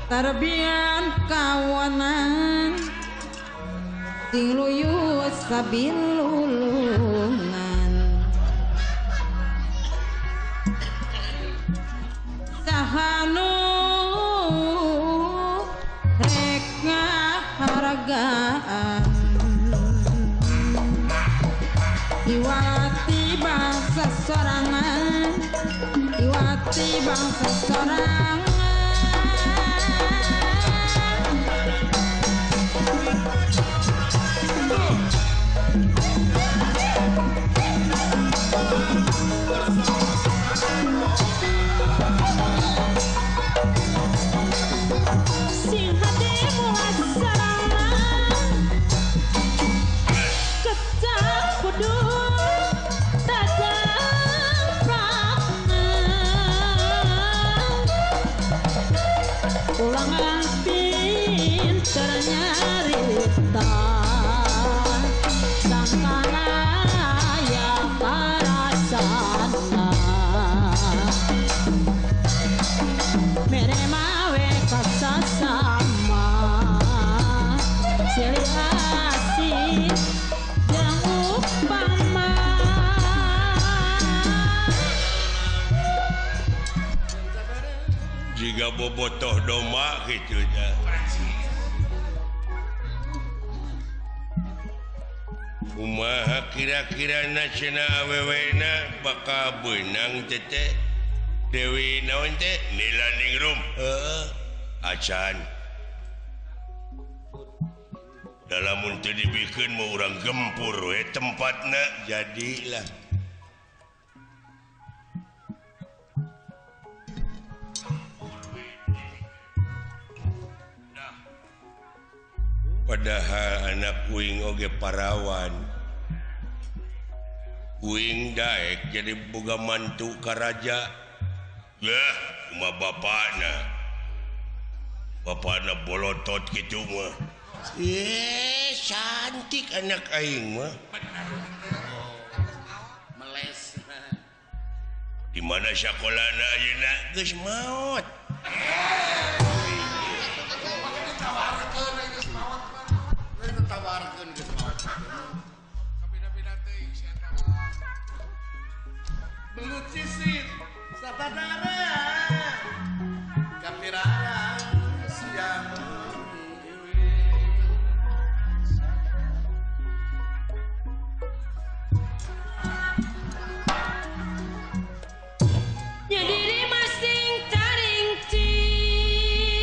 Tarbian kawanan sing luyu sabilulungan sahanu rek ngaharagaan iwati bangsa sorangan iwati bangsa sorangan bobotoh doma gitu ya. Kumaha kira-kira nasional awewena bakal benang tete Dewi naon teh Nila Ningrum acan dalam untuk dibikin mau orang gempur tempatnya jadilah padahal anak Uing oge parawan Uing daek jadi boga mantu ka raja ya cuma bapakna bolotot gitu mah cantik anak aing mah meles di mana sakolana ayeuna geus maot belut sisit sapadara kapirara siang jadi masing taring cing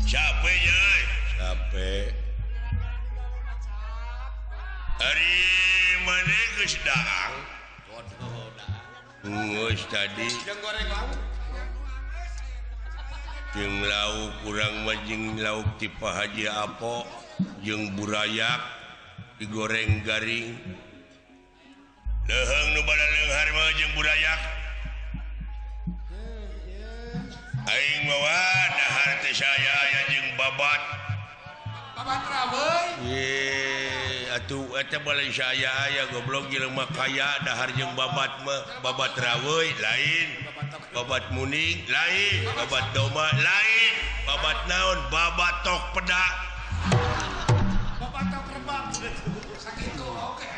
capeknya capek hari mana sedang tadi jeung lauk kurang majing lauk tipe Haji Apo jeung burayak digoreng garing leheng nu bada leunghar mah jeung burayak aing mawa dahar teh saya aya jeung babat raweuy ye atuh eta balen saya aya goblok jelema kaya dahar jeung babat mah babat raweuy lain babat muning lain babat doma lain babat naon babat tok peda babat tok rebab sakitu oke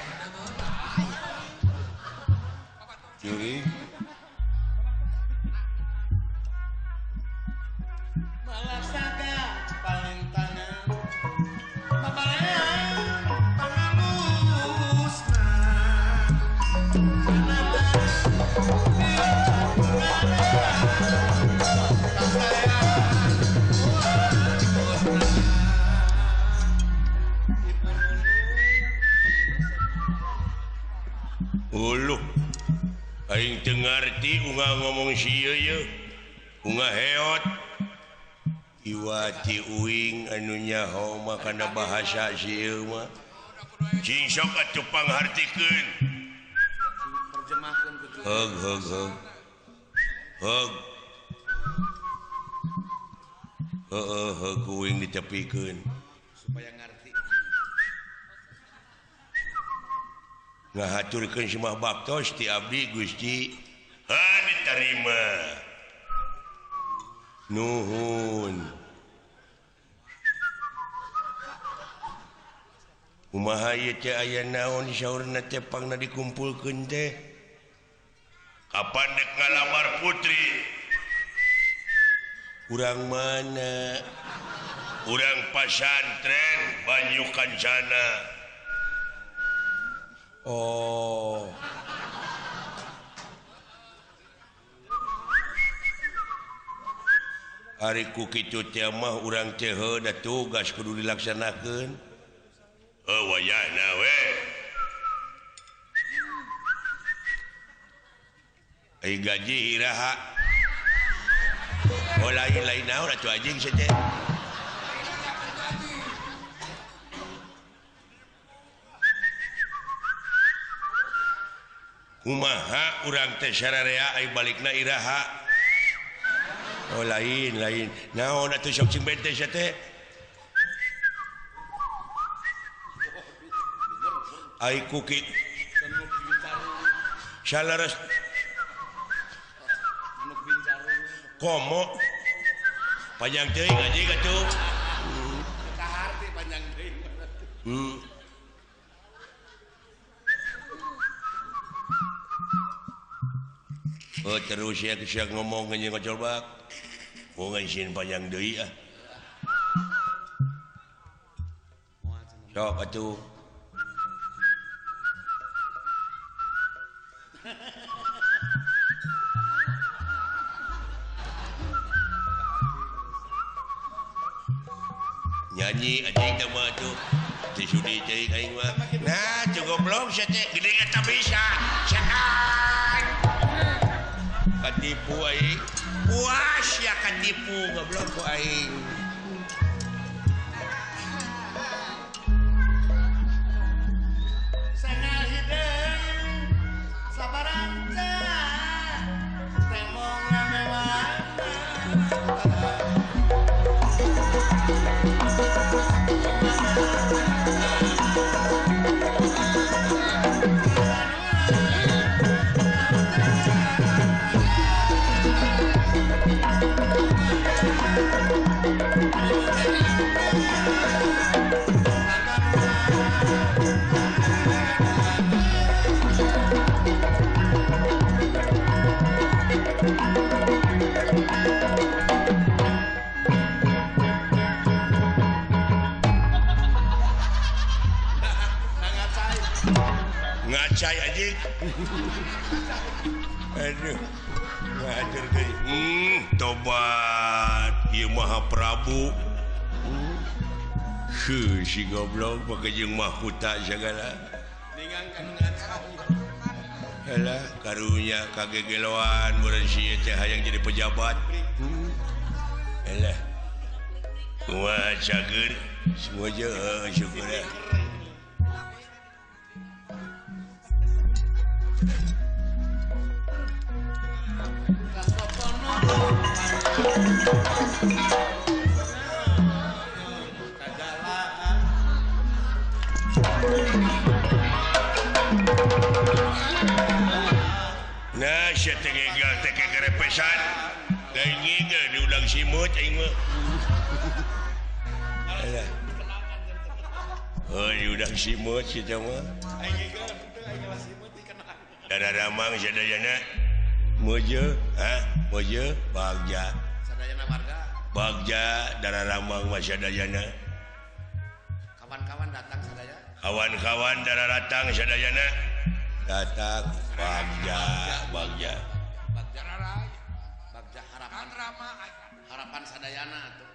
curi malah saga paling tangan babalean pangalusna uluh aing teu ngarti ungah ngomong sieu ye ungah heot iwati uing anu nyaho mah kana bahasa sieu mah cing sok atuh panghartikeun terjemahkeun kudu heg uing ditepikeun supaya ngarti ngahaturkeun simah baktos ti abdi Gusti diterima nuhun kumaha ieu teh aya naon saurna teh pangna dikumpulkeun teh kapan dek ngalamar putri urang mana urang pasantren Banyu Kancana oh hari ku kitu teh mah urang teh da tugas kudu dilaksanakeun wayahna we ai gaji iraha lain naon atuh anjing saja kumaha urang teh sararea ai balikna iraha lain naon atuh sok cing bente sia teh ai kuki salaras komo panjang teuing anjing atuh kahar teh panjang teuing terus ya siang ngomong nge ngocobak mau ngaisin panjang deui ah sok atuh nyanyi anjing teh mah tuh disudi cai aing mah nah cukup belum sia teh gede eta bisa setan katipu aing puas ya katipu goblok ku aing sanal hideung sabarangca temong mewah ngacai anjing aduh tobat Maha Prabu si goblok pakai mahkota segala karunya kagegeloan yang jadi pejabat semua aja syukur ya. Nah, saya tenggegal teke kerepesan, lain ngigel diulang simut, aing mah. Alah. Oh, diulang simut si mah. Aing ngigel betul aing ngalah simut dikenal. Dara ramang sadayana. Mojo, Mojo, Bagja. Sadayana marga. Bagja, dara ramang mah sadayana. Kawan-kawan datang sadaya. Kawan-kawan dara datang sadayana. Datang Bagja harapan sadayana tuh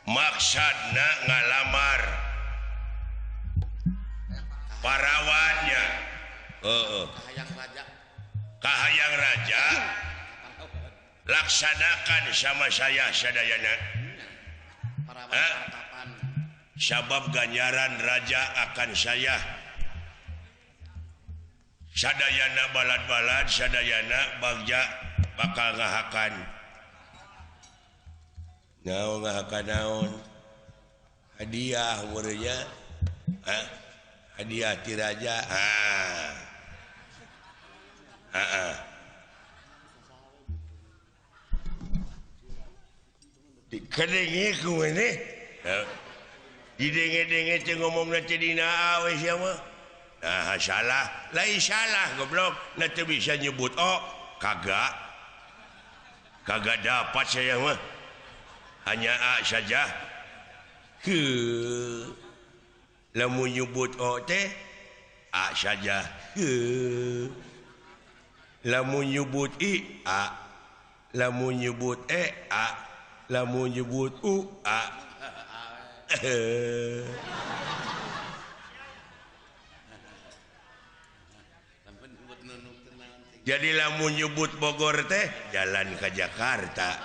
maksudna ngalamar parawannya kahayang raja laksanakan sama saya sadayana sabab ganjaran raja akan saya sadayana balad-balad sadayana Bagja bakal ngahakan naon hadiah umurnya hadiah ti raja dikendengi ku ini didenge-denge teh ngomongna teh dina awe sia mah. Nah, salah, lain salah goblok. Nanti bisa nyebut kagak dapat saya mah. Hanya A saja. Lamun nyebut teh A saja. Lamun nyebut I A. Lamun nyebut A. Lamun nyebut U A. Jadi lamun nyebut Bogor teh jalan ke Jakarta.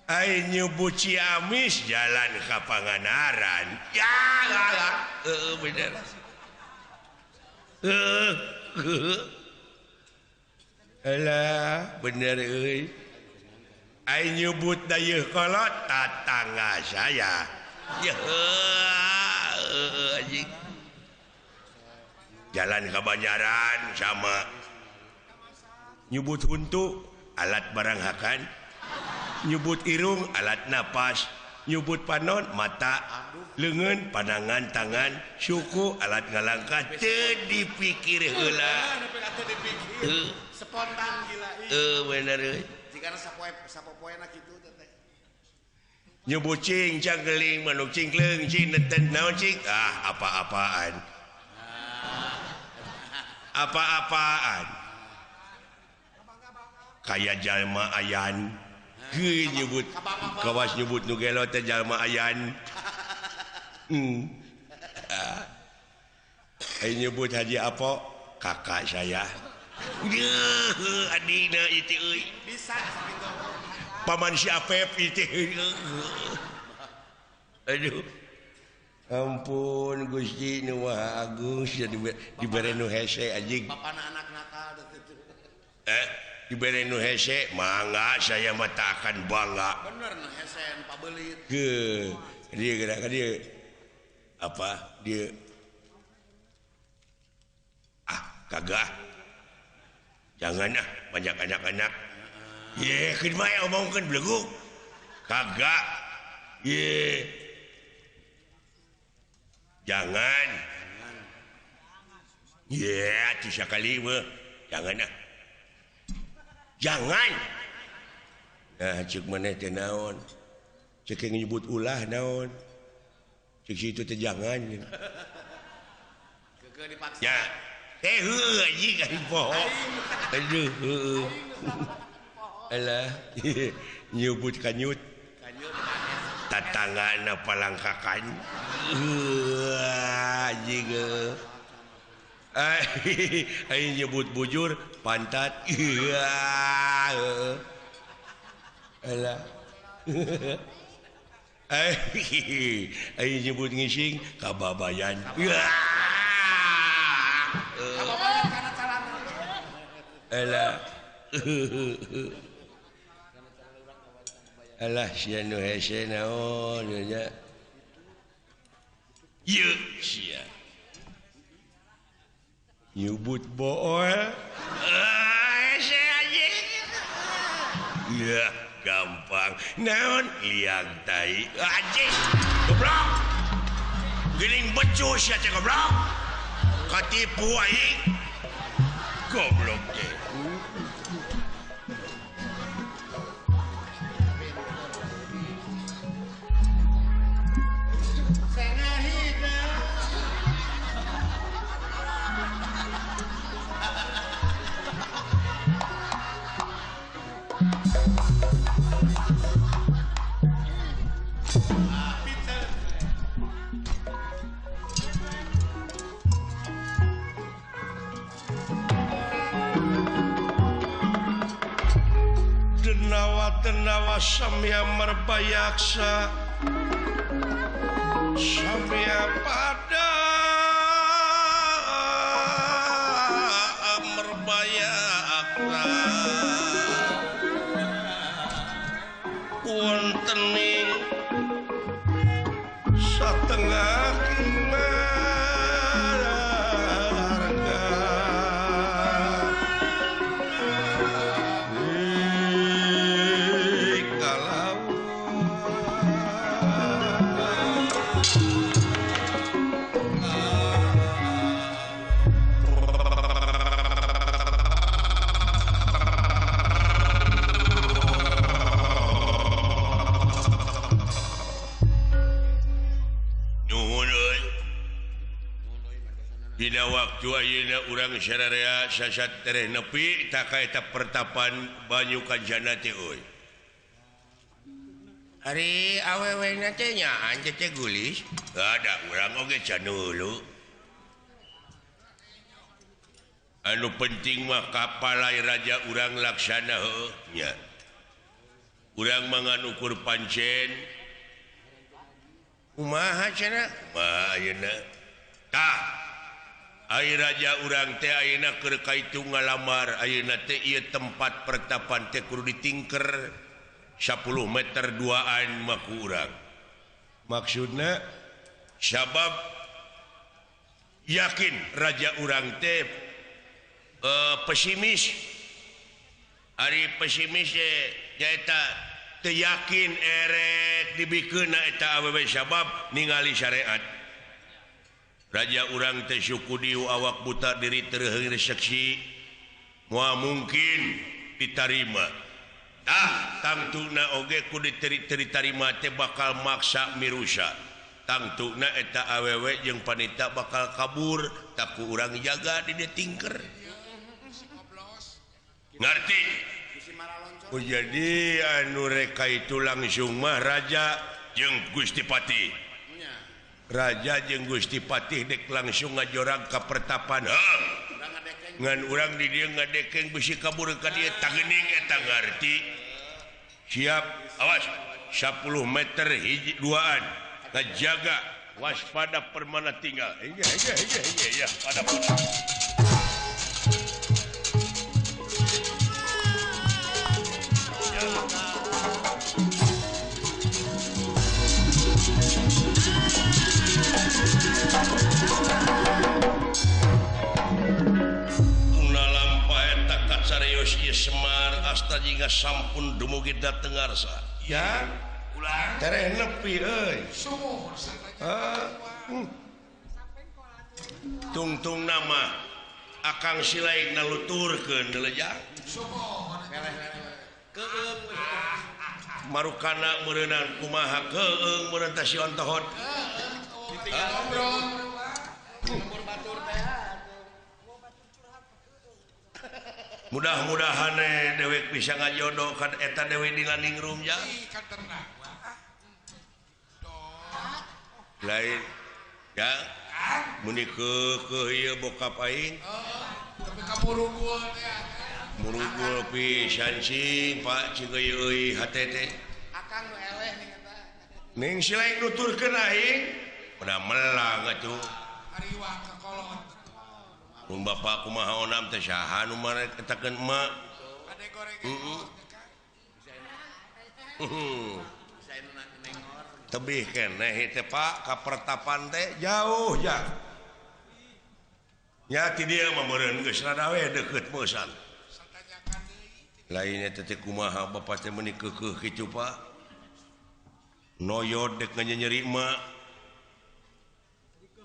Ai nyebut Ciamis jalan ke Pangandaran. Bener. Alah, bener euy. Ai nyebut Dayeuhkolot tatangga saya. Jalan ke Banjaran sama nyebut huntu alat barang hakan, nyebut irung alat napas, nyebut panon mata, leungeun pandangan tangan, suku alat ngalangkah teu dipikir heula. Spontan gila. Bener euy. Jika sapopoena kitu teh. Nyebut cing canggeling manuk cingkleng cing neten naon cing apa-apaan kayak jalma ayan nyebut kawas nyebut nugelo teh jalma ayan nyebut Haji Apo kakak saya adina itu bisa paman si Apep itu. Aduh. Ampun Gusti nu Maha Agung dibere nu hese anjing. Bapana anak nakal itu. Dibere nu hese mangga saya mah tak akan bangga. Bener nu hese nu pabeulit. Dia gerak dia apa? Dia kagak. Jangan banyak anak-anak. Kenapa yang omongkan belegu? Kagak. Jangan. Tiga kali mah. Jangan. Jangan. Nah, cek mana teh naon? Cek yang nyebut ulah naon? Cek situ teh jangan. Ke dipaksa. ya heuh anjing ari poho aduh heuh alah nyebut kanyut Kanyut manis. tatangana palangkakan anjing ai nyebut bujur pantat alah ai nyebut ngising kababayan Karena calana. alah alah sia nu hese naon nya ye sia nyebut bool hese anjing ya gampang naon liang tai anjing goblok geuning becus ya teh goblok katipu aing goblok teh Denawa samya merbayaksa samya pada merbayaksa wontening satengah dina waktu ayeuna urang sararea sasat tereh nepi tak kaeta pertapan banyu kanjana teh euy. Ari awewena teh nyaan teh gulis. Ada urang oge can heulu. Anu penting mah kapalai raja urang laksana heuh nya. Urang mangan ukur pancen. Kumaha cenah? Kumaha ayeuna? Tah Ai raja urang teh ayeuna keur kaitu ngalamar ayeuna teh ieu tempat pertapan teh kudu ditingker 10 meter duaan mah ku urang. Maksudna sabab yakin raja urang teh pesimis. Ari pesimis nyaeta teu yakin erek dibikeunna eta awewe sabab ningali syariat. Raja urang teh suku diu awak buta diri terheung reseksi moal mungkin ditarima. Tangtuna oge ku ditarima teh bakal maksa mirusa. Tangtuna eta awewe jeung panita bakal kabur tak ku urang jaga di dieu tingker. Ngarti? Oh, jadi anu reka itu langsung mah raja jeung Gusti Patih. Raja jeung Gusti Patih dek langsung ngajorang ka pertapan. Ngan urang di dieu ngadekeng bisi kabur ka dieu tageuning eta ngarti. Siap, awas 10 meter hiji duaan. Ngajaga waspada permana tinggal. Ya, pada. Semar asta jika sampun dumugi dateng ngarsa ya ulah tereh nepi euy tungtung nama akang silaing naluturkeun leujang keung marukana meureunnan kumaha keung meureun teh si ontohon ngobrol batur teh mudah-mudahan dewek bisa ngajodoh kan eta dewe di ningrum ya lain ya muni ke ieu bokap aing tapi kamurugul ya murugul pisan sing Pak cingeuy euy HTT akang nu eleh nih eta ning si lain nuturkeun aing udah melang atuh ariwah ka kolot mun bapak kumaha onam teh saha nu mare katakeun emak ade goreng tebih keneh teh Pak ka pertapan teh jauh ya nya ti dieu mah meureun geus rada we deukeut meusan lainnya teh kumaha bapak teh meuni keukeuh kitu Pak noyod dek nyeri emak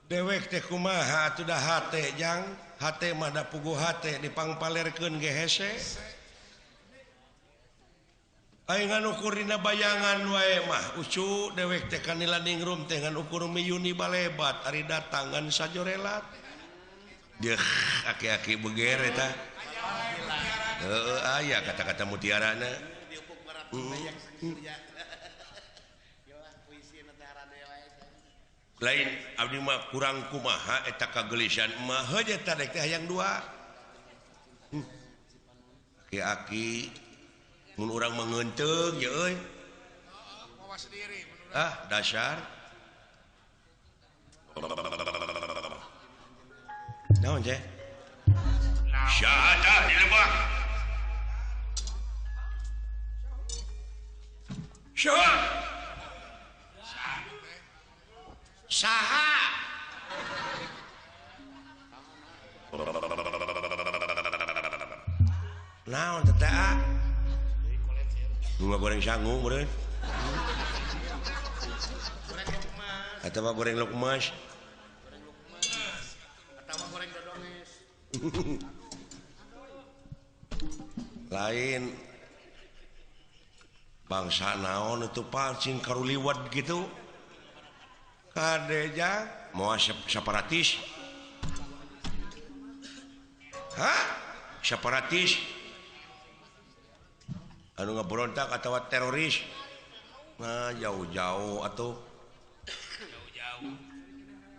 dewek teh kumaha atuh da hate jang hate mah da puguh hate dipangpalerkeun ge hese aing ngukur dina bayangan wae mah ucu dewek teh kanila ningrum teh ngan ukur miyuni balebat ari datangan sajorelat dia aki-aki beger eta heueuh aya kata-kata mutiarana lain abdi mah kurang kumaha eta kagelisan mah heuh eta dek teh hayang dua aki-aki mun urang mengeunteung ye euy mawa sendiri dasar naon ceh syahadah di lebah syahad saha naon teh teh bunga goreng sangu meureun atawa goreng lukmas atawa goreng dodonges lain bangsa naon itu Pak cing karuliwat gitu kadeja mau separatis separatis anu ngaberontak atau teroris nah jauh-jauh atuh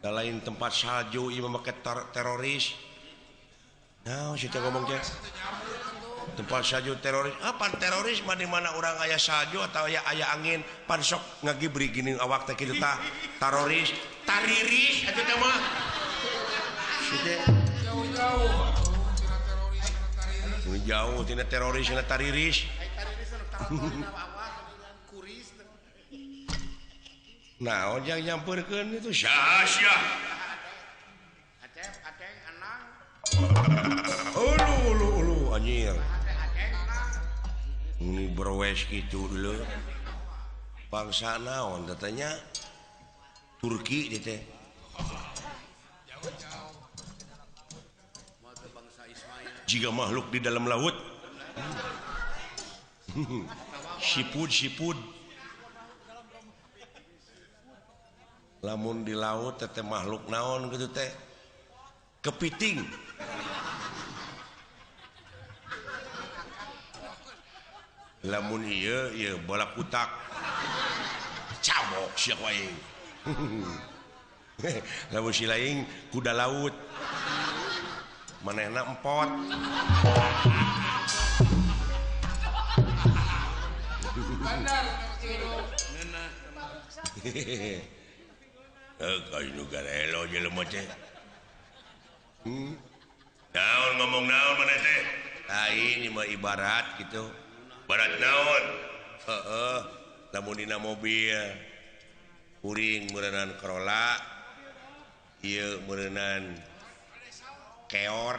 da lain tempat salju ieu make teroris nah situ ngomong teh tempat salju teroris pan teroris mah di mana urang aya salju atau aya angin pan sok ngagibri gini awak teh kitu tah teroris tariris atuh teh mah situ jauh tina teroris tina tariris nah ojang nyamperkeun itu syah aceng anang ulu anjir ini berwes gitu dulu bangsa naon katanya Turki dia teh jika makhluk di dalam laut sipud lamun di laut teh makhluk naon gitu teh kepiting lamun ieu bola kutak cabok sia wae lamun si lain kuda laut manehna empot bandar kayu garelo jelema teh naon ngomong naon maneh teh ini mah ibarat gitu barat naon lamun dina mobil kuring meureunnan Corolla ieu meureunnan keor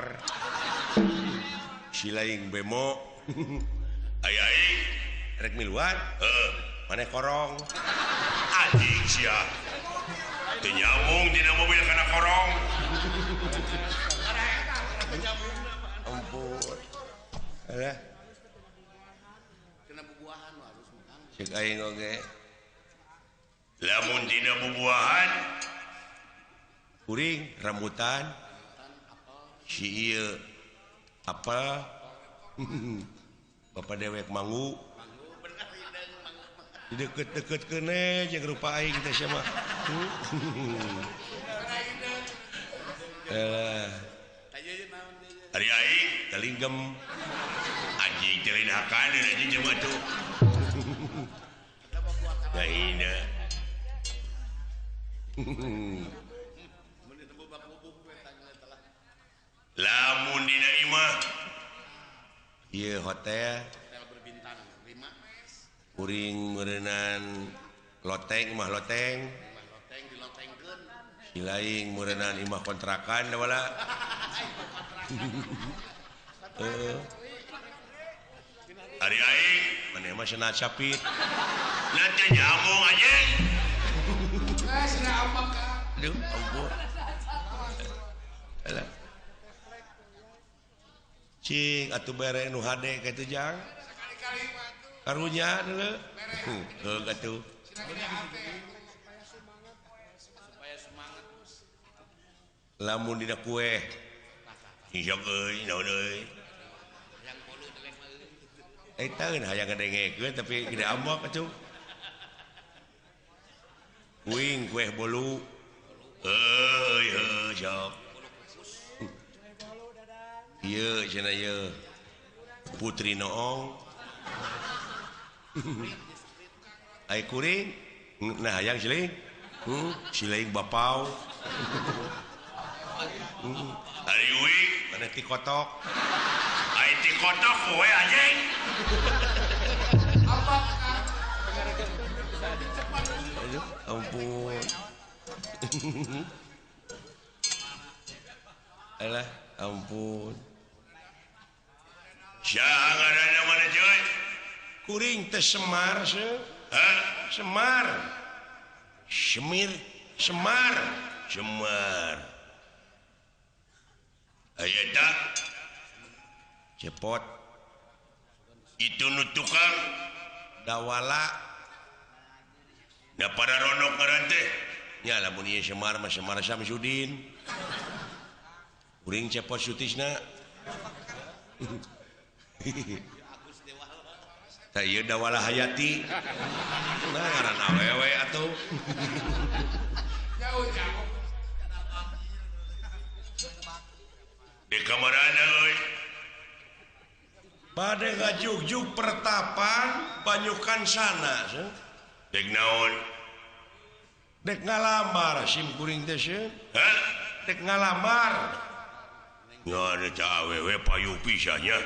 si laing bemo aya rek miluan maneh korong anjing sia teu nyambung dina mobil kana korong ampun alah kena bubuahan harus makan cek aing oge lamun dina bubuahan kuring rambutan si ieu apel Bapak dewek manggu deket-deket kene jeung rupa aing teh sia mah ari aing telinggem anjing telinhakan anjing jeung atuh ya ina lamun dina imah ieu hotel berbintang 5 kuring meureunnan loteng imah loteng dilotengkeun silaing meureunnan imah kontrakan da wala ari aing maneh mah cenah capit nanti nyambung aja sudah apa kak aduh ampun alah cing atuh bere nu hade kitu jang karunya deuleu heuh atuh supaya semangat lamun dina kue isok euy naon euy yang polu deleng eta geus hayang ngadengekeun tapi gede ambok atuh kuing kue bolu euy heuh sok ieu cenah ieu putri noong ai kuring nah hayang siling siling bapau ari uing mana ti kotok ai ti kotok kowe anjing apa aduh ampun alah ampun jangan mana coy kuring teh semar semar semar aya tak cepot itu nu tukang dawala da pada ronok ngaran teh nya lamun ieu semar mah Semar Samsudin kuring cepot sutisna tah ieu Dawala Hayati nah ngaran awewe atuh jauh di kamarana euy bade ngajugjug pertapan banyukan sana dek naon dek ngalamar sim kuring teh dek ngalamar ngade ca awewe payu pisahnya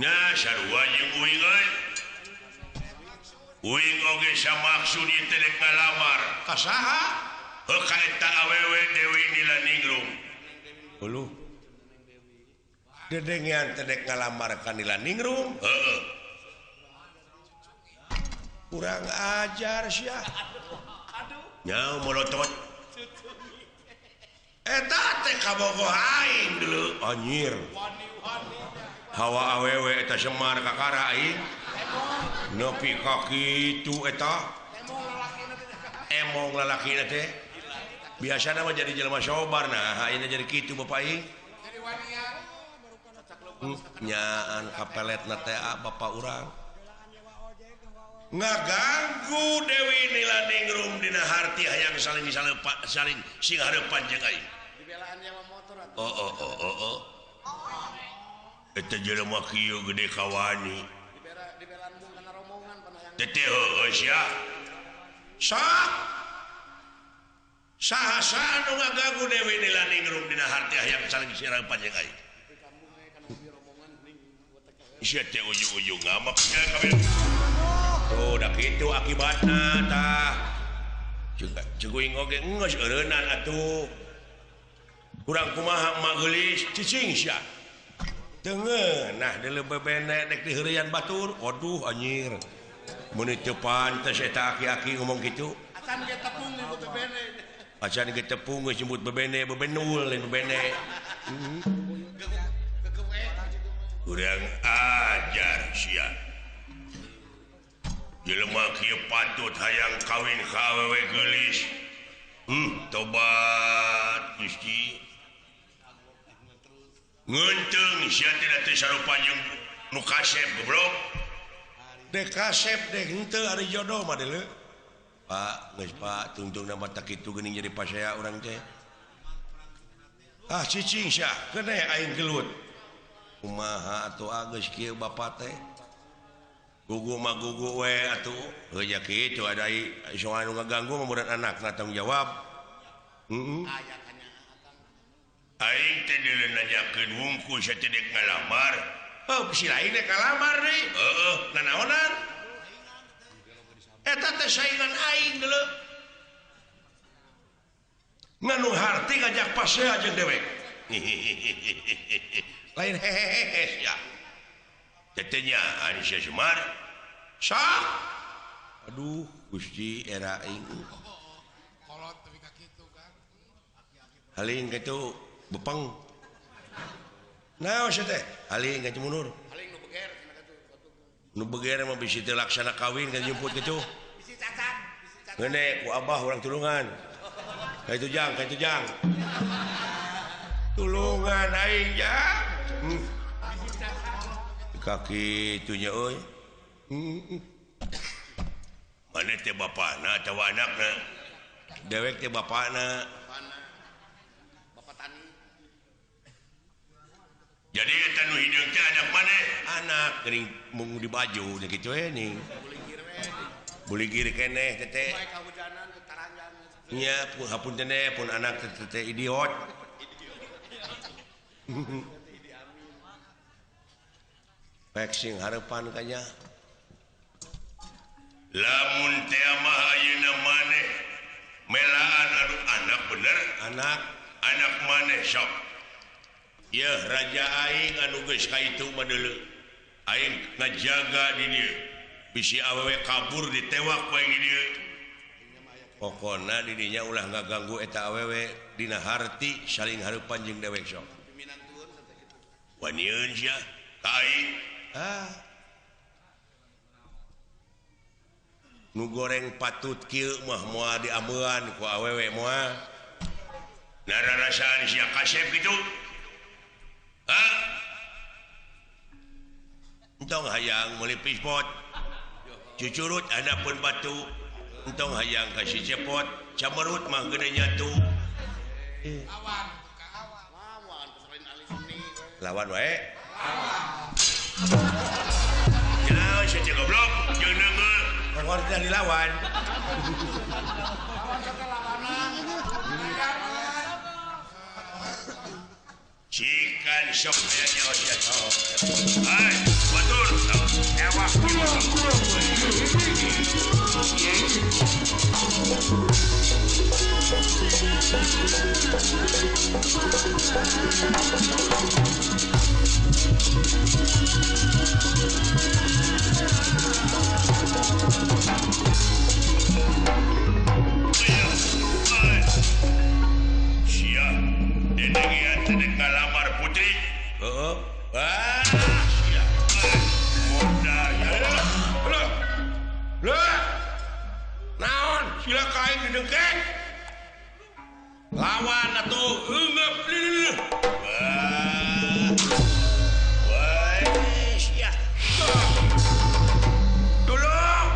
nah sarua jeung uing euy uing oge samaksud ieu teh dek ngalamar ka saha heuh ka eta awewe Dewi Nilaningrum uluh dedengean teh dek ngalamar ka Nilaningrum heeh kurang ajar sia nya molotot eta teh kabogoh aing dulu anjir hawa awewe eta Semar kakara aing nepi ka kitu eta emong lalakina teh biasana mah jadi jelema sobar nah ayeuna jadi kitu bapak aing jadi wanian nyaan kapeletna teh bapak urang ngaganggu Dewi Nilaningrum dina harti hayang saling singhareupan jeung aing dibelaan nyawa motor atuh oh eta jelema kieu gede kawani dibelaan mung kana rombongan pernah yang teh heuh sia saha nu ngaganggu Dewi Nilaningrum dina harti hayang saling singhareupan jeung aing di kampung kana mobil rombongan ning sia teh ujung-ujung ngamak kabeh tuh dah gitu akibatna tah ceguing oge geus eureunnan atuh kurang kumaha emak geulis cicing sia teungeun nah deuleu bebene dek diheureuyan batur waduh anjir mun teu pantes eta aki-aki ngomong kitu acan ge tepung nyebut bebene acan ge tepung geus nyebut bebene bebenul lain bebene kurang ajar sia jelema kieu patut hayang kawin ka awewe geulis tobat Gusti nguntung sia tidak tersarupa jeung nu kasep goblok dek kasep dek henteu ari jodoh mah deuleu Pak geus Pak tungtung nama tak kitu geuning jadi pasaya urang teh cicing sia kene aing gelut kumaha atuh geus kieu bapak teh gugu mah gugu we atuh heuh ya kitu ada soal nu ngaganggu murid anak tanggung jawab aing teh deuleu nanyakeun wungkul sia teh dek ngalamar si lain dek ngalamar deui nanaonan eta teh saingan aing deuleu nganu harti ngajak pasea jeung dewek lain hehehe sia tetenya Aisyah Semar sak aduh Gusti era aing kolot tapi ka kitu kan haling kitu bepeng naon sia teh haling ka mundur haling nu beger mah bisi teu laksana kawin kan jemput kitu bisi cacat ngene ku abah urang tulungan ka itu jang tulungan aing jang kaki itunya euy mana teh bapana atawa anakna dewek teh bapana bapak tani jadi eta nu hideung teh anak maneh anak geuning mung di baju nya kitu we ning buligir keneh teh nya hapunten pun anak teh idiot Pexing harapan kanya lamun teh mah ayeuna maneh melaan anu anak bener anak maneh sok yeuh raja aing anu geus kaitu mah deuleu aing ngajaga di dieu bisi awewe kabur ditewak bae di dieu pokona di dinya ulah ngaganggu eta awewe dina harti saling hareupan jeung dewek sok wanieun sia ka aing nu goreng patut kieu mah moal diambeun ku awewe moal nararasaan sia kasep kitu entong hayang meuli pispot cucurut anapeun batu entong hayang kasih cepot camerut mah gede nyatu lawan wae ya saya goblok jeung neungeul pokokna teh dilawan cikan sok aya nyawa sia hai batur ewah sia denengian teh ngalamar putri sia modal loh naon sila kain didengkeng lawan atuh eungeup sia tolong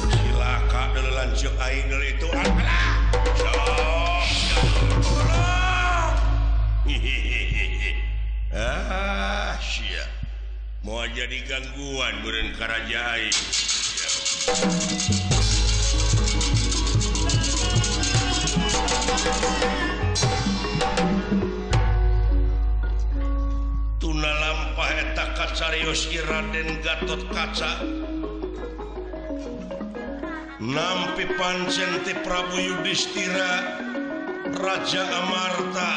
silaka deuleu lanceuk aing deuleu itu alah sia mau jadi gangguan meureun karaja aing tuna lampah eta kacarios Raden Gatot Kaca nampi pancen ti Prabu Yudhistira Raja Amarta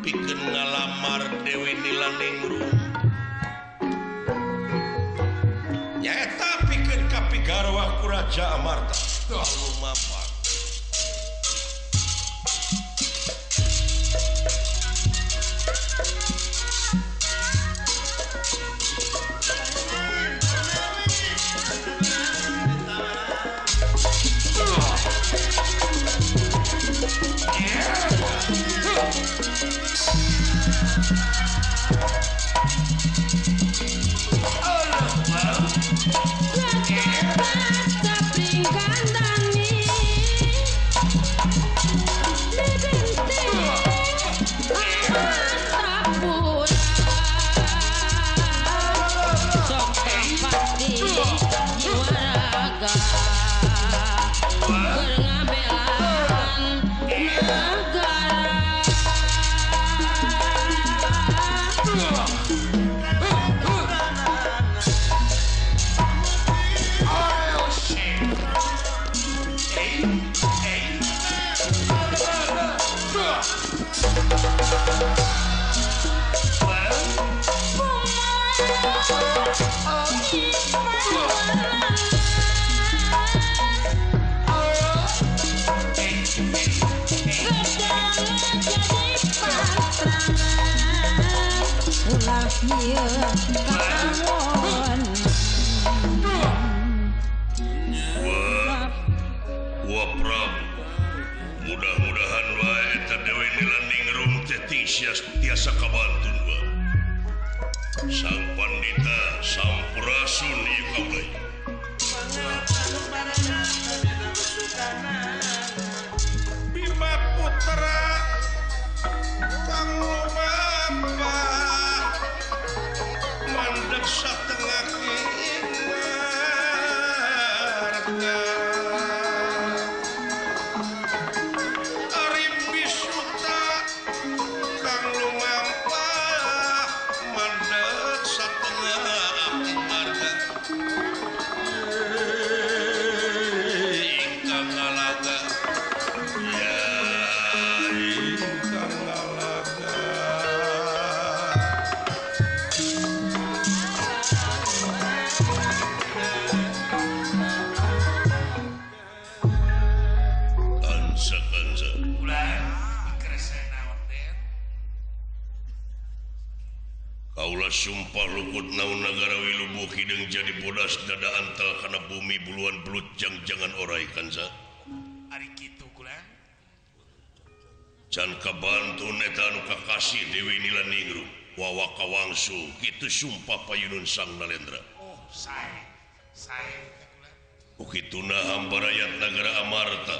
pikeun ngalamar Dewi Nilaningrum nyaeta pikeun kapigarwa ku Raja Amarta lumampah Wah Prabu mudah-mudahan wae eta dewe ningrum teh tiasa kabantun wa sang pandita sampurasun ieu kaulai Bima Putra Kang Lumamba mandeg satengah warga Ari Bisuta Kang Lumamba mandeg satengah warga ingkang ngalaga ya ingkang ngalaga kansa Kaula sumpah luput naun negara wilubuh hidung jadi bodas dada antal karena bumi buluan belut jangan orai kansa ari kitu kula can kabantu neta anu kakasih Dewi Nilaningrum wawa kawangsu kitu sumpah payunun sang Nalendra sae kula ukituna hamba rakyat negara Amarta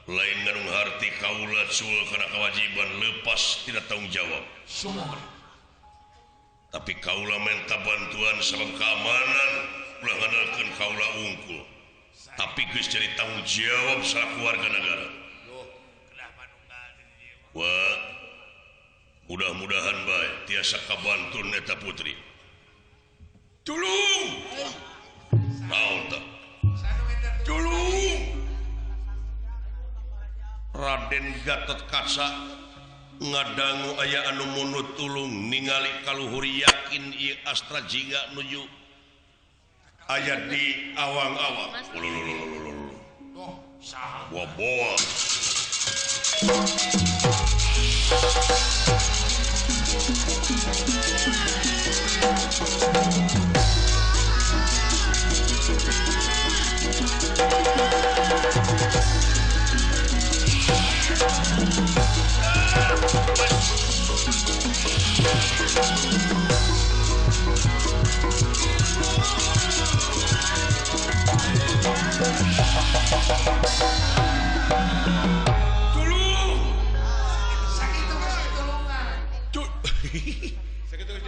lain ngarung harti kaula sul karena kewajiban lepas tidak tanggung jawab sumur tapi kaula minta bantuan sabab keamanan ulah ngandalkeun kaula unggul tapi geus jadi tanggung jawab selaku warga negara kedah manunggal wah mudah-mudahan bae tiasa kabantun eta putri tulung naon tah tulung Raden Gatot Kaca ngadangu aya anu munut tulung ningali kaluhur yakin ieu astra jingga nuju aya di awang-awang boa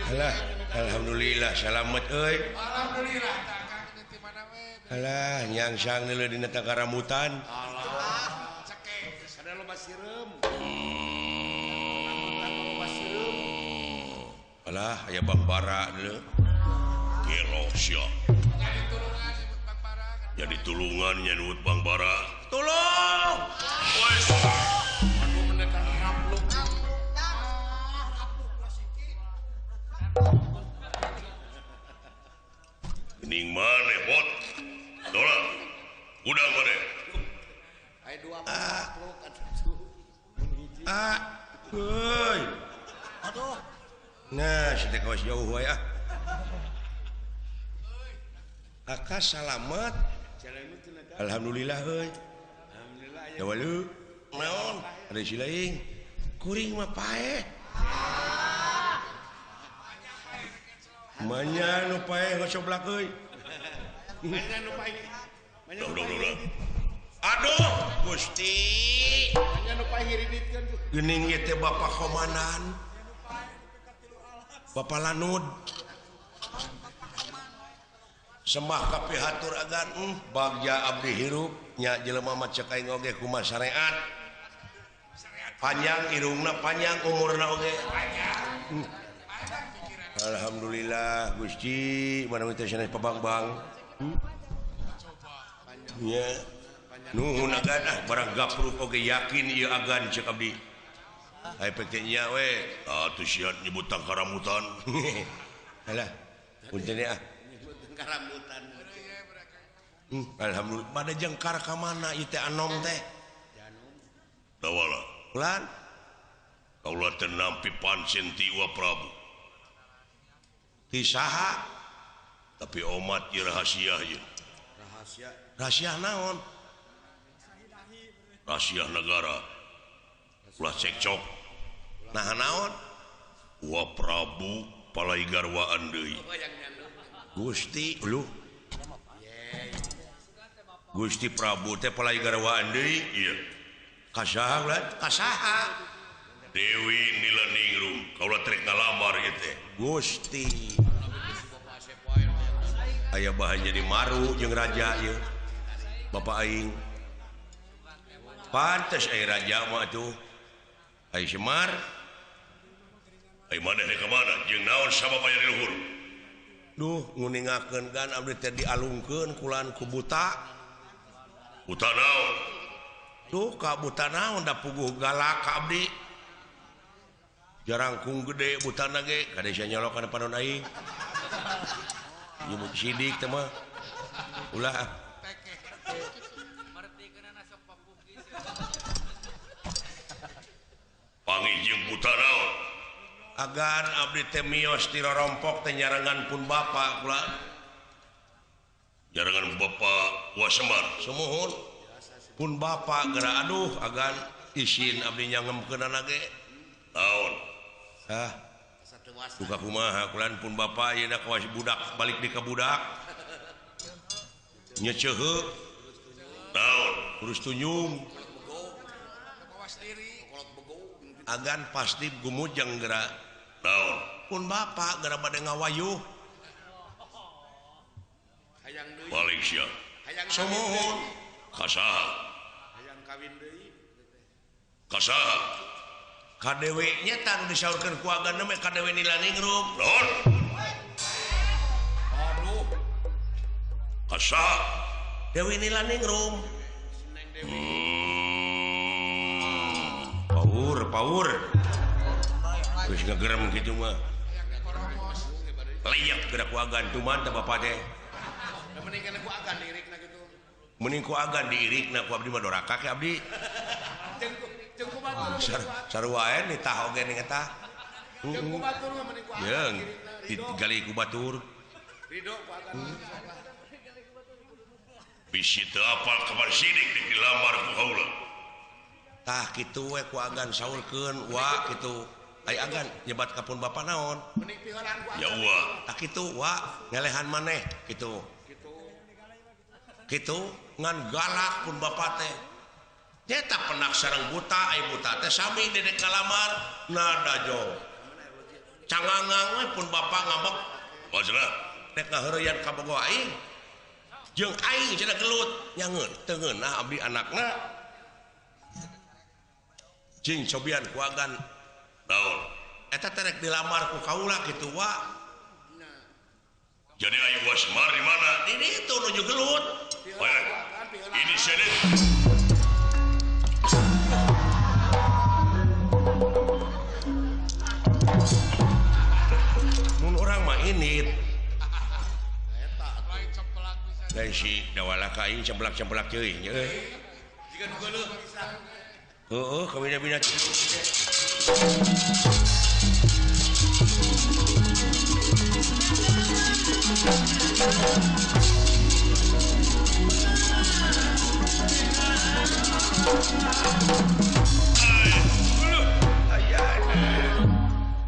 Alah, alhamdulillah selamat euy. alhamdulillah kakak di mana we Alah, nyangsang neuleuh dina takaramutan. alah cekek Kada loba sireum. Alah, aya Bang Bara deuleu. Gelo sia. jadi tulungan disebut Bang Bara Jadi tulungan nyanyut Bang Bara. Tolong. Wes. Anu menekan rapluk. Ning maneh bot. Dola. Udang maneh. Aya dua rapluk atuh. Heuy. Nah, si teh kawas jauh wae ah. Aka salamet. Alhamdulillah heuy. Alhamdulillah Ya walu. Naon? Ada si laing. Kuring mah paeh. Manya nu paeh ngocoblak euy. Mana nu pae? Mana nu pae? Aduh, Gusti. Mana nu pae ngiriditkeun tuh. Geuning ieu teh Bapak Komandan. Bapak Lanud. Sembah ka pihatur agan bagja abdi hirup nya jelema mah cek aing oge kumaha syariat. Panjang irungna panjang umurna oge. Alhamdulillah Gusti mana minta sanes pabang-bang. Ya. Nuhun agan barang gapruk oge yakin ieu agan ceuk abdi. Efeknya we atuh siat nyebut tang karamutan. Alah. Punten ya. Karamutan. Alhamdulillah pada jengkar ka mana ieu teh anom teh? Dawala. Lan Kaula teh nampi pancen ti Wa Prabu. ti saha? Tapi omat ieu rahasia ieu. Rahasia naon? Rahasia negara. Ulah cekcok. Nah naon? Wa Prabu palaigarwaan deui. Gusti lu Gusti Prabu teh palaigarwaan deui. Iya. Kasaha lan? Kasaha? Dewi Nilaningrum. Kaula trek ngalamar ieu teh. Gusti aya bahan jadi maru jeung raja ieu. Bapak aing. Pantes aya raja mah atuh. Ai Semar. Ai maneh ka mana? Jeung naon sabab aya di luhur? Duh, nguningakeun kan abdi teh dialungkeun kulan ku buta. Buta naon? Duh, ka buta naon da puguh galak ka abdi. Jarang kung gede butana ge, kade sia nyolok kana panon aing. Ieu sidik teh mah. Ulah. Pangijing buta naon? Agan abdi teh miyos ti rorompok teh nyarangan pun bapa kula. Jarangan Bapak Wa Semar. Sumuhun. Pun bapa geura aduh agan isin abdi nyangemkeunana ge. Naon? Hah. Duka kumaha kulan pun bapa ieu da kawas budak balik di ka budak. Nya ceuheu. Naon? Urus tunyung. Agan pasti gumujeng geura. Naon? Pun bapa geura bade ngawayuh. Balik sia. Sumuhun. Kasaha? Kasaha? Kadewe nya tanu disaurkeun ku agan mah kadewe Nilaningrum. Naon? Kasaha? Dewi Nilaningrum. Power. Geus ngagerem kitu mah. Layak geura ku agan tuman teh bapa teh. Mending ku agan diirikna ku abdi mah doraka ke abdi. Sarua wae nitah oge ning eta. Jeung digali ku batur. Bisi teu apal kabar sidik dilamar ku haula. Tah kitu we ku agan saulkeun wa kitu. Ai agan nyebat ka pun bapa naon? Ya wa. Tah kitu wa ngelehan maneh kitu. Kitu ngan galak pun bapa teh. Nyata penak sareng buta ai buta teh sami dedek kalamar nada jo. Cangangang we pun bapa ngambek. Maksudna Nek ngaheureuyan ka bogo aing. Jeung aing cenah gelut nyangeun teu ngeunah abdi anakna. Cing cobian ku agan naon? eta teh rek dilamar ku kaula kitu wa. Jadi ayu Wa Semar di mana? Di ditu nuju gelut. Weh, ini sedet. Mun urang mah init. Lain cempelak bisa. Lain si dawala ka aing cemplak-cemplak ceuing nya euy. Jika geuleuh bisa. Heeh, kabina-bina.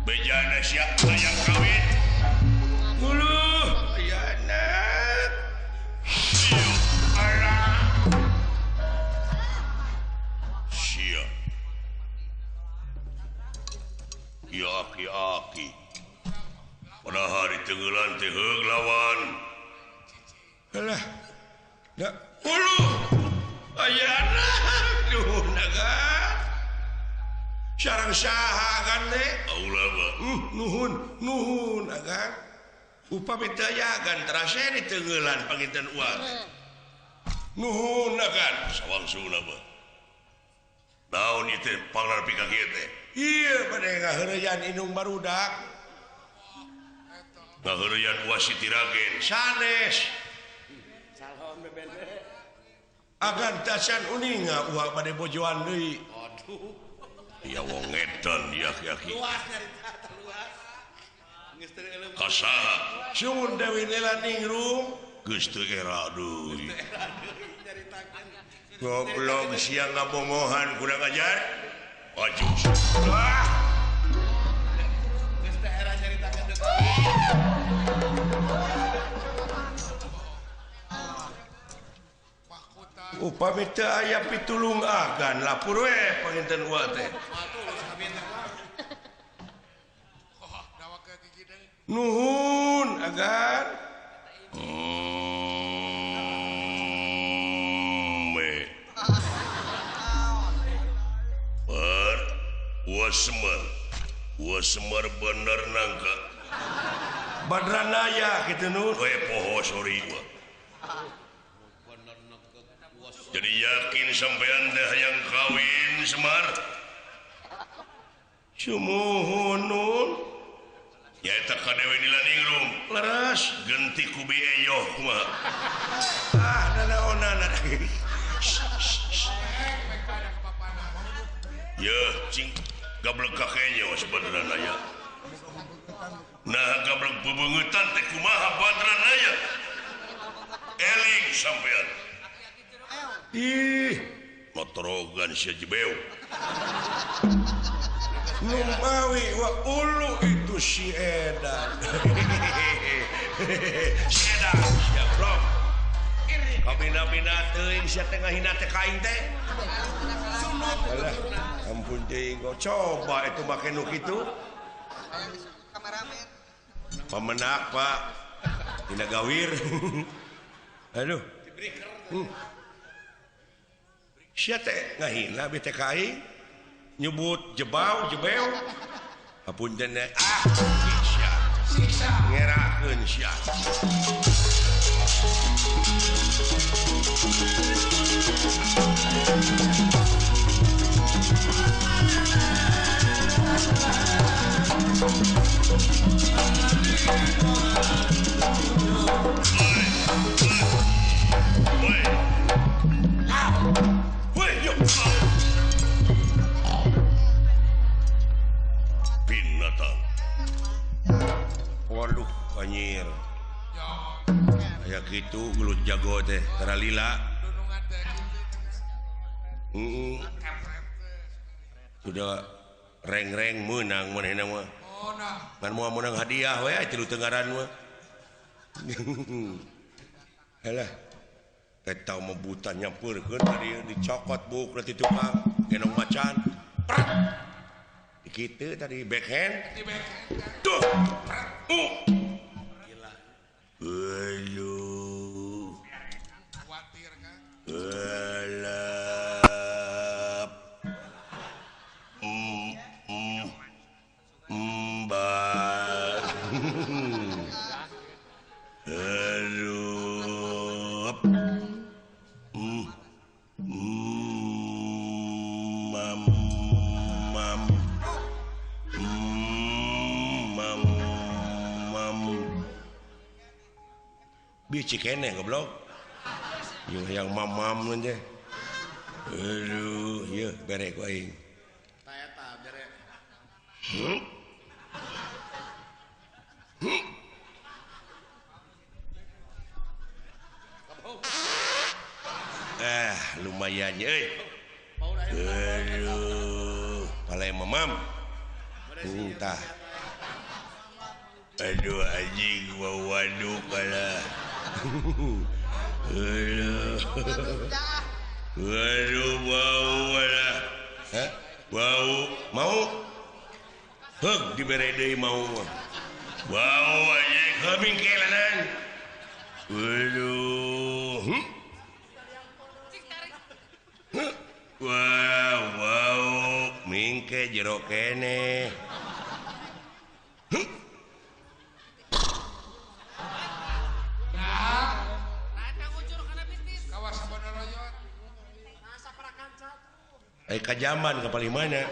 Bejana sia hayang kawin. Uluh, ayana. Sia. Alah. Sia. Ya aki-aki. Pada hari tenggelan teh heug lawan. Alah. Da uluh. Ayana. Duh naga. sareng saha kan teh aula mah nuhun agan upami teu yagan terasa di teungeulan panginten uang nuhun agan sawangsuna mah naon ieu teh pangarep ka kieu teh iya bade ngaheureyan indung barudak ngaheureyan wasit Ragen sanes agan tasan uninga uang bade bojoan deui ya wong edan yaki kasaha sun dewi nela ningrum geus teu era deui goblok siang ngabongohan kurang ajar maju wah upami teu aya pitulung agan lapor we panginten uang teh nuhun agan Semar bener nangka badranaya gitu nuhun poho sorry gua jadi yakin sampean dah yang kawin Semar sumuhun nun nyaeta kadewe nila ningrum leres genti kubi eyoh mah nanaonan ya cing gablek kakeknya sebenarnya naya nah gablek bebengetan teh kumaha badran aya eling sampean ih motorogan sia jebeu numawi wa ulu itu si edan si edan siap bro kabina-bina teuing sia teh ngahina teh kain teh alah ampun teuing coba itu make nu kitu pamenak pak tina gawir aduh sia teh ngahina bete kain nyebut jebau jebeu apunten siksa ngerakeun sia binatang waduh anjir aya kitu gelut jago teh taralila sudah reng-reng menang manehna mah ngan moal menang hadiah we tilu tenggaran mah alah eta mah buta nyampeurkeun tadi dicokot buk ti tukang genong macan kitu tadi backhand tuh gila aduh khawatir kan gelap mbak aduh bici kene goblok yang mamam aja aduh ya bere ku aing eta bere lumayan euy aduh palai mamam entah aduh anjing mau waduk kalah waduh bau kalah bau mau heg dibere deui mau bau anjing kemingkelanan waduh wow mingke jero kene. Kajaman kapal mana?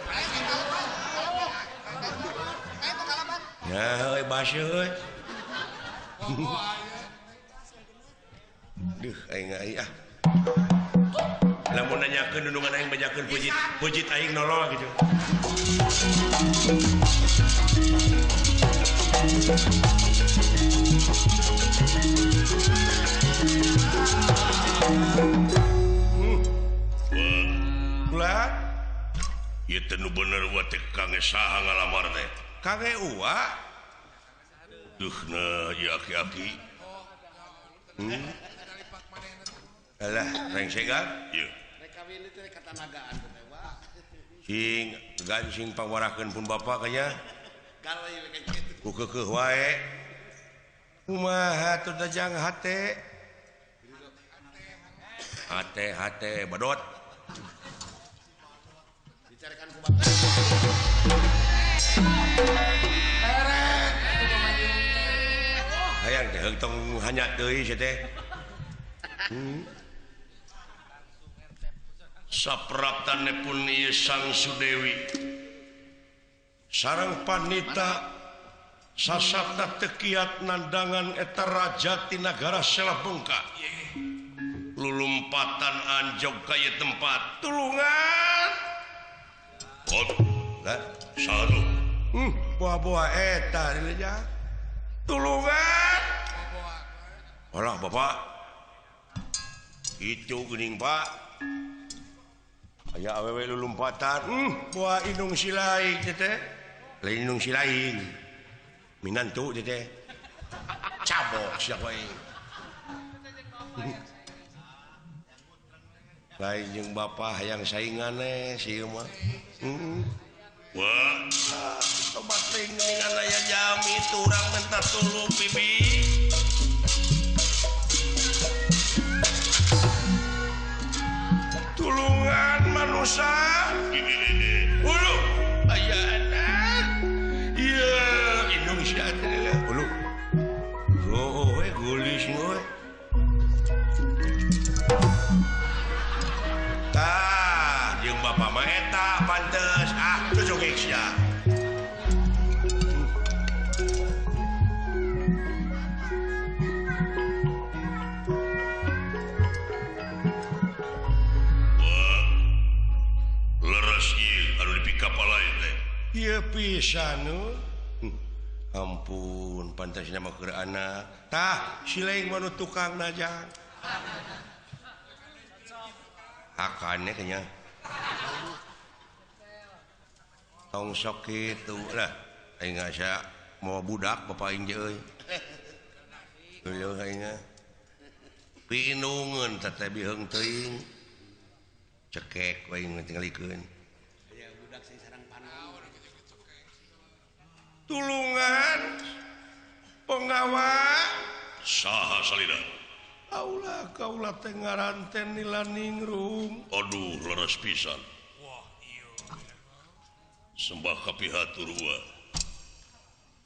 Ya, bahasa euy. Duh, aing ah. Lamun nanyakeun nunungan aing bajakeun pujit aing nolol gitu. Ulah. Ieu teh nu bener wa teh Kang saha ngalamar teh. Kang Ewa. Duh nah ieu aki-aki. Alah, rengsegan. Ieu. Rek kawin itu rek katanagaan teh wah. Sing pangwarakeun pun bapa kanya. Galai we kayak gitu. Ku keukeuh wae. Kumaha teu dajang hate. Hate badot. Dicarikan ku bapak. Hayang teh tong hanyat deui sia teh. Sapraptane pun ieu Sang Sudewi. Sareng panita sasabda teu kiat nandangan eta raja ti nagara Selabungka. Lulumpatan anjog ka ieu tempat. Tulungan. Kot Lah, sadu. buah-buah eta dileja. Tulungan. Alah Bapak. Itu geuning Pak. Aya awewe lulumpatan. Buah indung silaing teh. Lain indung silaing. Minantu teh. Cabok sia wae. Lain jeung Bapak hayang saingane si mah. Wah, Sobat tinggal aya jami turang minta tulung bibi. Tulungan manusia. Ulu aya anak. Iya, Indonesia teh. Ulu. Oh, gulis we. Tah, jeung Bapak mah eta pantes cocok sia. leres ieu anu dipikap lain teh. Ieu pisan nu. Ampun, pantasna mah keur anak. Tah, si lain mah nu tukang najang. Akane kenya. Tong sok kitu lah. Aing asa mau budak bapak aing euy. Euy aing. Pinungeun teh biheung teuing. Cekek we ngalikeun. Aya budak sing sareng panau. Tulungan penggawa Saha salina? kaula teh ngaranten nilaningrum. Aduh, leres pisan. Sembah ka pihatur wa.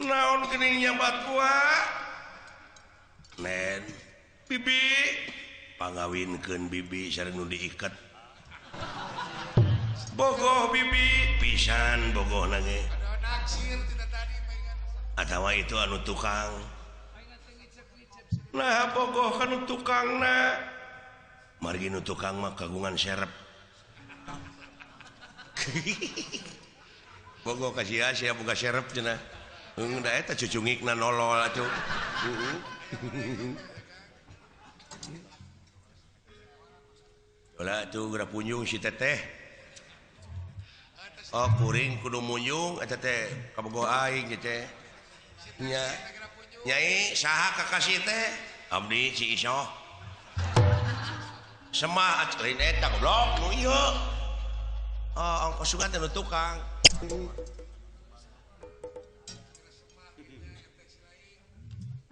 Naon geuning nyambat gua? Nen, bibi pangawinkeun bibi sareng nu diiket. Bogoh bibi pisan bogoh nange. Ada naksir tidak tadi pengen. Atawa itu anu tukang. Nah bogoh kan tukangna. Margi nu tukang mah kagungan serep. Bogoh kasih sia boga serep cenah. Da eta cucungikna nolol atuh. Ulah tuh geura punjung si teteh. Oh kuring kudu munjung eta teh kabogoh aing teh. Nya. Nyai saha kakasih teh? Abdi si Isoh. Semah lain eta goblok nu ieu. Oh ongkos sugan teh nu tukang.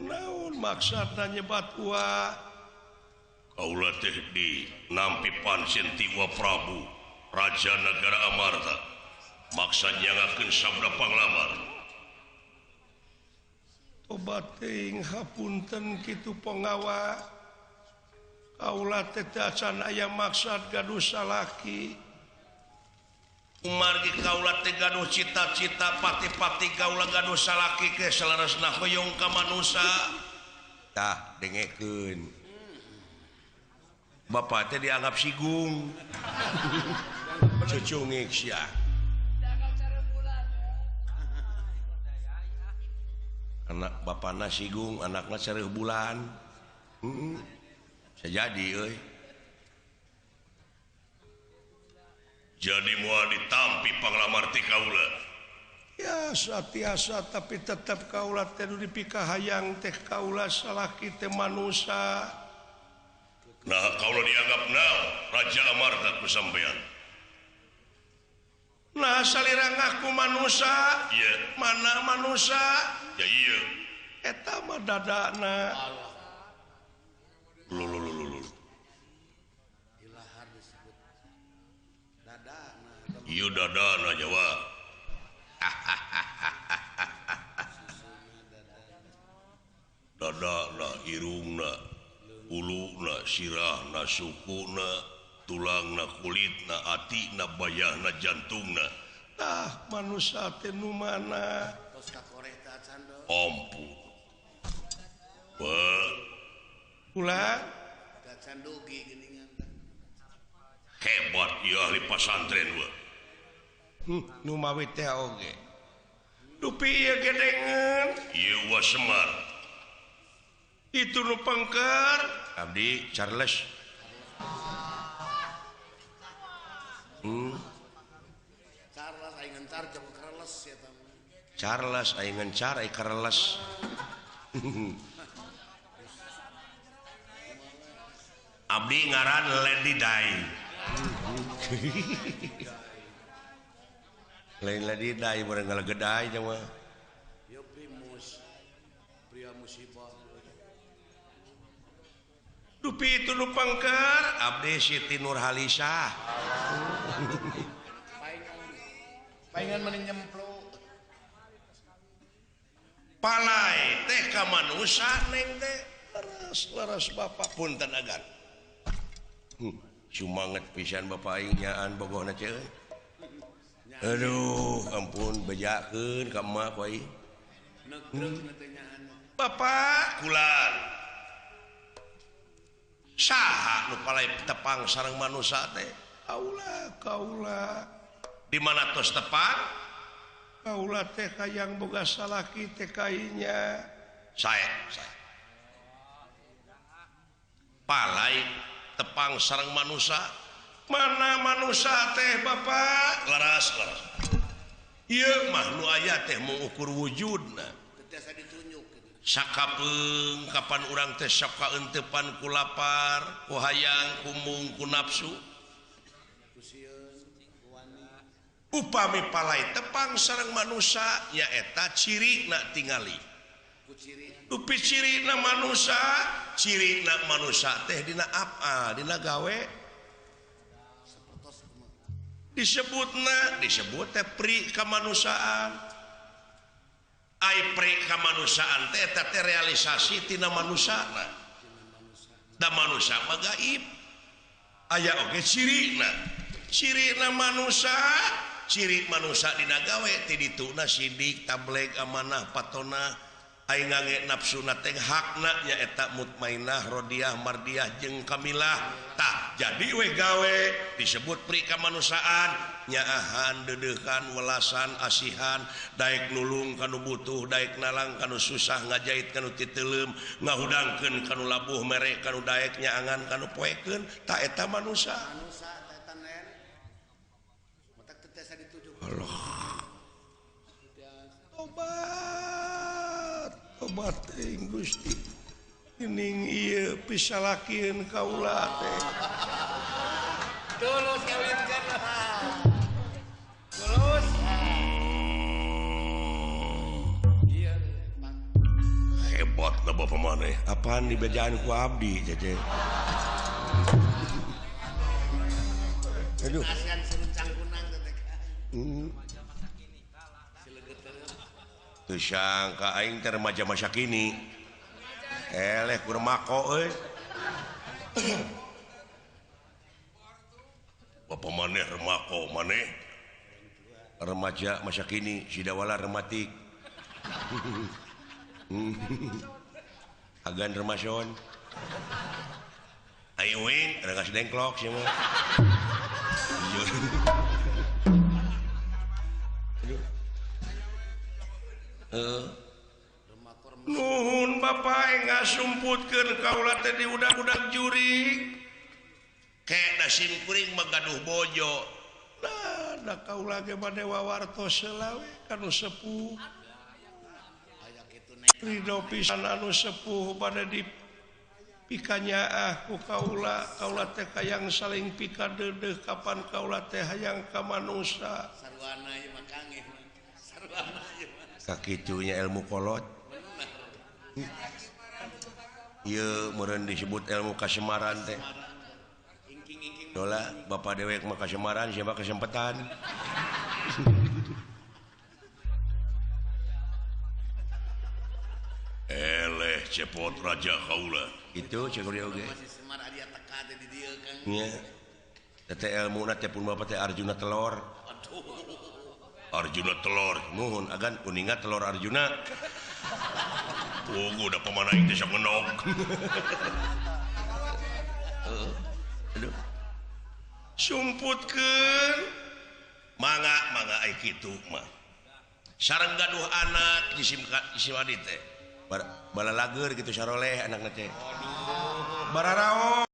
Naon maksudna nyebat wa? Kaula teh di nampi Pansen Tiwa Prabu, Raja Negara Amarta. maksudnya ngakeun sabda panglamar tobat teuing hapunten kitu pengawa kaula teh acan aya maksud gaduh salaki margi kaula teh gaduh cita-cita pati-pati kaula gaduh salaki ke salarasna hoyong ka manusa tah dengekeun bapak teh dianggap sigung cucungik sia anak bapakna sigung anakna careuh bulan jadi euy jadi moal ditampi panglamar ti kaula ya tiasa tapi tetap kaula teh dipikahayang teh kaula salaki teh manusa nah kaula dianggap naon raja amarta ku sampean nah salira ngaku manusa iya mana manusa ya iya eta mah dadana lulululul ilahar disebut dadana iya dadana Jawa dadana irungna uluna sirahna sukuna tulangna kulitna atina bayahna jantungna tah manusa teh nu mana tos ka koreh teh acan do ampun Wah, ulah acan dugi geuningan teh hebat ya ahli pasantren wah nu mawi teh oge dupi ieu gedengan ieu wah Semar itu nu pengker abdi Charles Charles aing ngencar jeung kereles ya tah Charles aing ngencar ai kereles abdi ngaran Lady Dai lain Lady Dai bareng ngalegeday mah Yo primus pria musibah dupi itu nu pengker abdi Siti Nurhalisah paingan mending nyemplung palai teh ka manusa neng teh leres bapak punten agan sumanget pisan bapak aing nyaan bogohna teh aduh ampun bejakeun ka emak ku aing negreg teh nyaan bapak kulan saha nu palai tepang sareng manusa teh kaula di mana tos tepang kaula teh kayang boga salaki teh kainya saya palai tepang sareng manusa mana manusa teh bapak laras ieu mah nu aya teh mengukur wujudna tetiasa ditunjuk gitu sakapeung kapan urang teh sok kaentepan ku lapar ku hayang ku mung ku nafsu kusieun wani upami palai tepang sareng manusa nyaeta cirina tingali ku ciri dupi cirina manusa teh dina apa dina gawe sapertos kumaha disebut teh pri kamanusaan ai pri kamanusaan teh eta teh realisasi tina manusana da manusa mah gaib aya oge cirina manusa ciri manusa dina gawe ti dituna sidik tableg amanah patona ai ngange nafsuna teh hakna nyaeta mutmainah rodiah mardiah jeung kamilah tah jadi we gawe disebut pri kamanusaan nyaahan dedeuhan welasan asihan daek nulung kanu butuh daek nalang kanu susah ngajait kanu titeulem ngahudangkeun kanu labuh mere kanu daek nyaangan kanu poekeun tah eta manusa manusia teh tanen matak tetiasa ditujuk obat teuing Gusti geuning ieu pisalakieun kaula teh tulus kawinkeun tulus iya Pak hebat na bapak maneh apaan dibejaan ku abdi cece aduh kasihan seruncang kunang teh sangka aing teh remaja masa kini eleh kurang mako euy bapak maneh remako maneh remaja masa kini sidawala rematik agan remason ayo wing ada kasih dengklok sih mah nuhun bapak ngasumputkeun kaula teh di udak-udak juri kayak nasim kuring magaduh bojo nah kaula ge bade wawartos selawe kanu sepuh ridho pisan anu sepuh pada di pikanya ku kaula teh kayang saling pikadeudeuh kapan kaula teh hayang ka manusa sarwana ieu mah kangeh sarwana ieu mah sakitunya ilmu kolot ieu meureun disebut ilmu kasemaran teh dola bapak dewek mah kasemaran siapa kesempatan eleh cepot raja kaula itu cek dia oge masih semar aya teka teh di dieu Kang nya teh ilmuna teh pun bapak teh Arjuna telor Arjuna telur nuhun agan kuningat telur Arjuna tunggu udah pemana itu sok ngenog aduh sumputkeun mangga ai kitu mah sareng gaduh anak jisim adi teh bala lager gitu saroleh anakna teh bararao